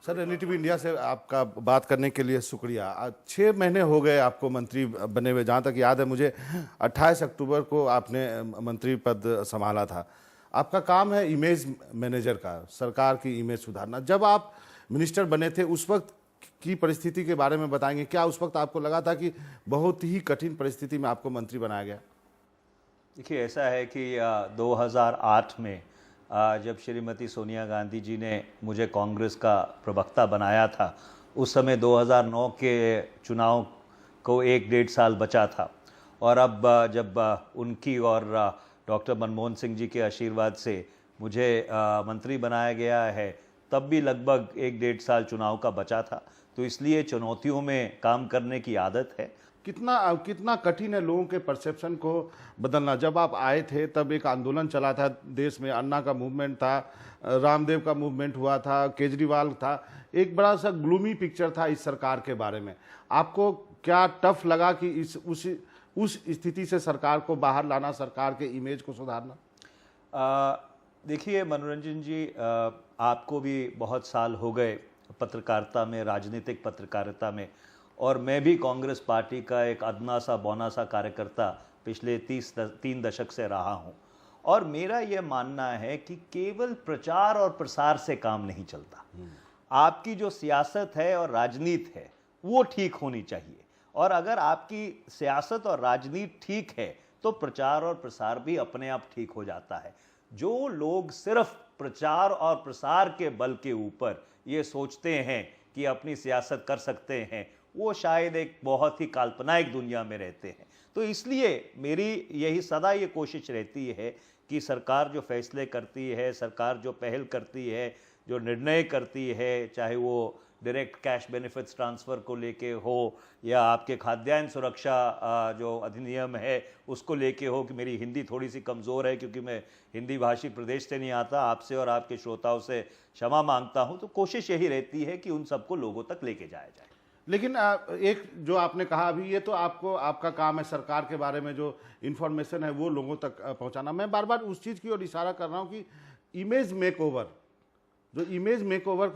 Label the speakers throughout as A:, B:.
A: Sir, NDTV India से आपका बात करने के लिए शुक्रिया। आज 6 महीने हो गए आपको मंत्री बने हुए। जहाँ तक याद है मुझे, 28 अक्टूबर को आपने मंत्री पद संभाला था। आपका काम है इमेज मैनेजर का, सरकार की इमेज सुधारना। जब आप मिनिस्टर बने थे उस वक्त की परिस्थिति के बारे में बताएंगे। क्या उस वक्त आपको लगा था कि बहुत ही कठिन परिस्थिति में आपको मंत्री बनाया गया?
B: देखिए, ऐसा है कि 2008 में जब श्रीमती सोनिया गांधी जी ने मुझे कांग्रेस का प्रवक्ता बनाया था, उस समय 2009 के चुनाव को 1-1.5 साल बचा था। और अब जब उनकी और डॉक्टर मनमोहन सिंह जी के आशीर्वाद से मुझे मंत्री बनाया गया है, तब भी लगभग 1-1.5 साल चुनाव का बचा था। तो इसलिए चुनौतियों में काम करने की आदत है।
A: कितना कितना कठिन है लोगों के परसेप्शन को बदलना? जब आप आए थे तब एक आंदोलन चला था देश में, अन्ना का मूवमेंट था, रामदेव का मूवमेंट हुआ था, केजरीवाल था, एक बड़ा सा ग्लूमी पिक्चर था इस सरकार के बारे में। आपको क्या टफ लगा कि उस स्थिति से सरकार को बाहर लाना, सरकार के इमेज को सुधारना?
B: देखिए मनोरंजन जी, आपको भी बहुत साल हो गए पत्रकारिता में, राजनीतिक पत्रकारिता में, और मैं भी कांग्रेस पार्टी का एक अदना सा बौना सा कार्यकर्ता पिछले 3 दशक से रहा हूं। और मेरा यह मानना है कि केवल प्रचार और प्रसार से काम नहीं चलता। आपकी जो सियासत है और राजनीति है वो ठीक होनी चाहिए। और अगर आपकी सियासत और राजनीति ठीक है तो प्रचार और प्रसार भी अपने आप ठीक हो जाता है। जो लोग सिर्फ प्रचार और प्रसार के बल के ऊपर ये सोचते हैं कि अपनी सियासत कर सकते हैं, वो शायद एक बहुत ही काल्पनिक दुनिया में रहते हैं। तो इसलिए मेरी यही सदा ये कोशिश रहती है कि सरकार जो फैसले करती है, सरकार जो पहल करती है, जो निर्णय करती है, चाहे वो डायरेक्ट कैश बेनिफिट्स ट्रांसफ़र को लेके हो या आपके खाद्यान्न सुरक्षा जो अधिनियम है उसको लेके हो। कि मेरी हिंदी थोड़ी सी कमज़ोर है क्योंकि मैं हिंदी भाषी प्रदेश से नहीं आता, आपसे और आपके श्रोताओं से क्षमा मांगता हूँ। तो कोशिश यही रहती है कि उन सबको लोगों तक लेके जाया जाए।
A: लेकिन एक जो आपने कहा अभी, ये तो आपका काम है सरकार के बारे में जो इन्फॉर्मेशन है वो लोगों तक पहुंचाना। मैं बार बार उस चीज़ की ओर इशारा कर रहा हूं कि इमेज मेकओवर, जो इमेज मेकओवर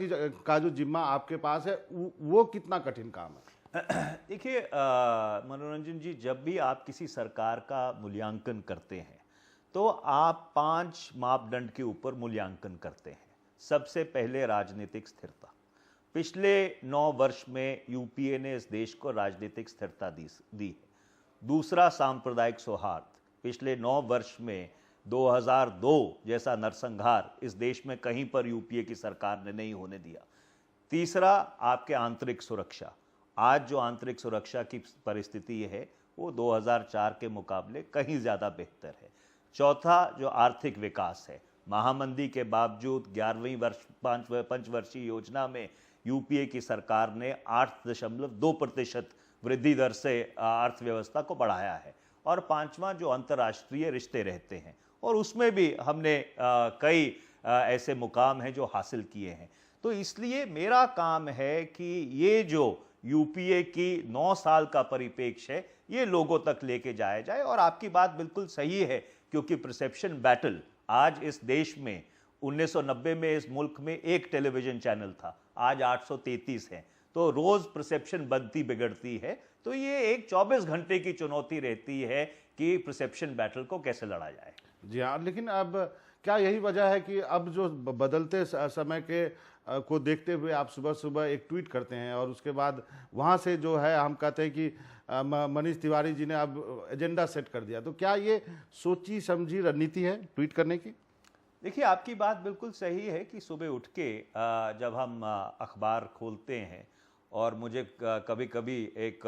A: का जो जिम्मा आपके पास है वो कितना कठिन काम है?
B: देखिए मनोरंजन जी, जब भी आप किसी सरकार का मूल्यांकन करते हैं तो आप 5 मापदंड के ऊपर मूल्यांकन करते हैं। सबसे पहले राजनीतिक स्थिरता। पिछले 9 वर्ष में यूपीए ने इस देश को राजनीतिक स्थिरता दी है। दूसरा, सांप्रदायिक सौहार्द। पिछले 9 वर्ष में 2002 जैसा नरसंहार इस देश में कहीं पर यूपीए की सरकार ने नहीं होने दिया। तीसरा, आपके आंतरिक सुरक्षा। आज जो आंतरिक सुरक्षा की परिस्थिति है वो 2004 के मुकाबले कहीं ज़्यादा बेहतर है। चौथा, जो आर्थिक विकास है। महामंदी के बावजूद 11वीं पंचवर्षीय योजना में यूपीए की सरकार ने 8.2% वृद्धि दर से अर्थव्यवस्था को बढ़ाया है। और पांचवा, जो अंतर्राष्ट्रीय रिश्ते रहते हैं, और उसमें भी हमने कई ऐसे मुकाम हैं जो हासिल किए हैं। तो इसलिए मेरा काम है कि ये जो यूपीए की 9 साल का परिप्रेक्ष्य है ये लोगों तक लेके जाया जाए। और आपकी बात बिल्कुल सही है, क्योंकि परसेप्शन बैटल आज इस देश में, 1990 में इस मुल्क में एक टेलीविजन चैनल था, आज 833 है। तो रोज परसेप्शन बनती बिगड़ती है। तो ये एक 24 घंटे की चुनौती रहती है कि परसेप्शन बैटल को कैसे लड़ा जाए।
A: जी हाँ, लेकिन अब क्या यही वजह है कि अब जो बदलते समय के को देखते हुए आप सुबह सुबह एक ट्वीट करते हैं और उसके बाद वहाँ से जो है हम कहते हैं कि मनीष तिवारी जी ने अब एजेंडा सेट कर दिया। तो क्या ये सोची समझी रणनीति है ट्वीट करने की?
B: देखिए, आपकी बात बिल्कुल सही है कि सुबह उठ के जब हम अखबार खोलते हैं और मुझे कभी कभी एक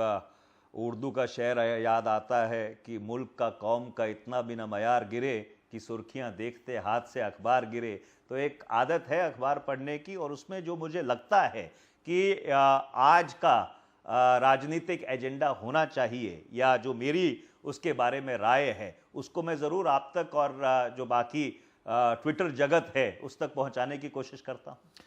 B: उर्दू का शेर याद आता है कि मुल्क का कौम का इतना भी न मयार गिरे कि सुर्खियां देखते हाथ से अखबार गिरे। तो एक आदत है अखबार पढ़ने की, और उसमें जो मुझे लगता है कि आज का राजनीतिक एजेंडा होना चाहिए या जो मेरी उसके बारे में राय है उसको मैं ज़रूर आप तक और जो बाकी ट्विटर जगत है उस तक पहुंचाने की कोशिश करता हूं।